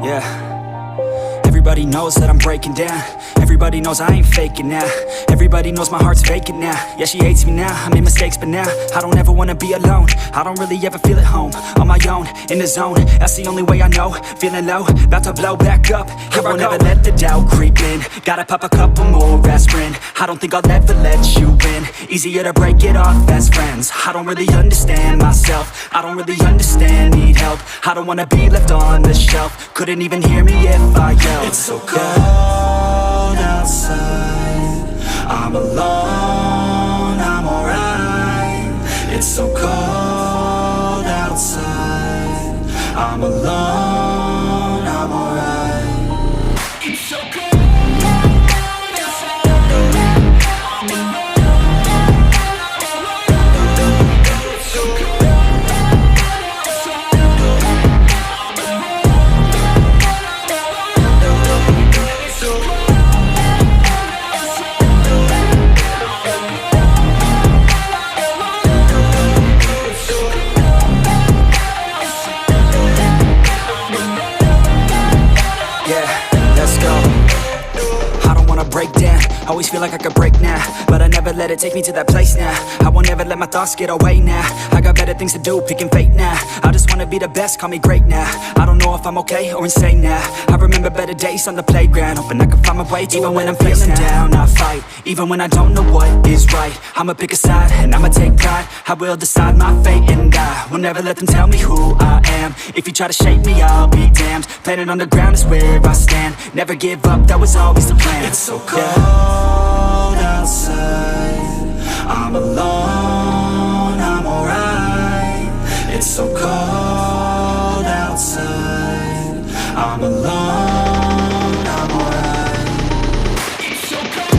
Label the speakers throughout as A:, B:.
A: Yeah. Everybody knows that I'm breaking down. Everybody knows I ain't faking now. Everybody knows my heart's vacant now. Yeah, she hates me now, I made mistakes, but now I don't ever wanna be alone. I don't really ever feel at home. On my own, in the zone, that's the only way I know. Feeling low, about to blow back up. Here I won't ever let the doubt creep in. Gotta pop a couple more aspirin. I don't think I'll ever let you in. Easier to break it off best friends. I don't really understand myself. I don't really understand, need help. I don't wanna be left on the shelf. Couldn't even hear me if I yelled. It's so cold outside, I'm alone, I'm alright. It's so cold outside, I'm alone, I'm alright. It's so cold. Break down, always feel like I could break now, but I never let it take me to that place now. I won't ever let my thoughts get away now. I got better things to do, picking fate now. I just wanna be the best, call me great now. I don't know if I'm okay or insane now. I remember better days on the playground, hoping I can find my way to even when I'm feeling down. I fight, even when I don't know what is right. I'ma pick a side, and I'ma take pride. I will decide my fate, and I will never let them tell me who I am. If you try to shape me, I'll be damned. Planet on the ground is where I stand. Never give up, that was always the plan. It's so cold outside, I'm alone, I'm alright. It's so cold outside, I'm alone, I'm alright. It's so cold.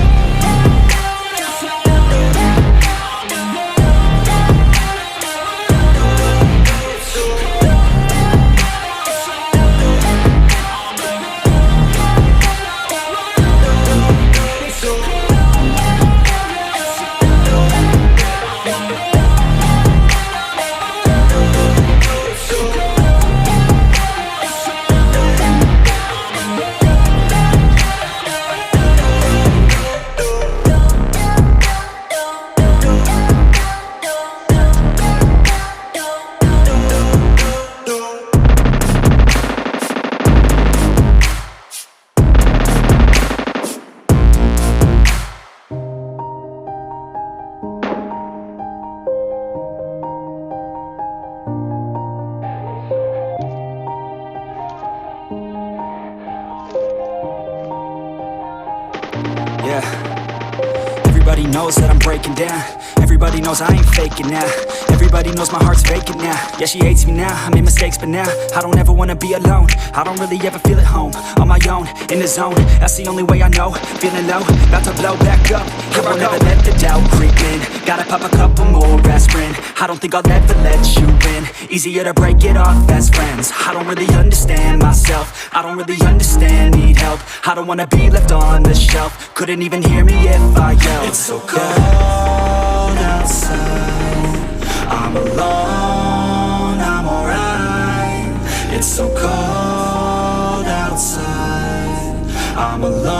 A: Yeah. Everybody knows that I'm breaking down. Everybody knows I ain't faking now. Everybody knows my heart's vacant now. Yeah, she hates me now, I made mistakes, but now I don't ever wanna be alone. I don't really ever feel at home. On my own, in the zone, that's the only way I know. Feeling low, about to blow back up. Here I won't ever let the doubt creep in. Gotta pop a couple more aspirin. I don't think I'll ever let you in. Easier to break it off best friends. I don't really understand myself. I don't really understand, need help. I don't wanna be left on the shelf. Couldn't even hear me if I yelled. It's so cold outside, I'm alone, I'm alright. It's so cold outside, I'm alone.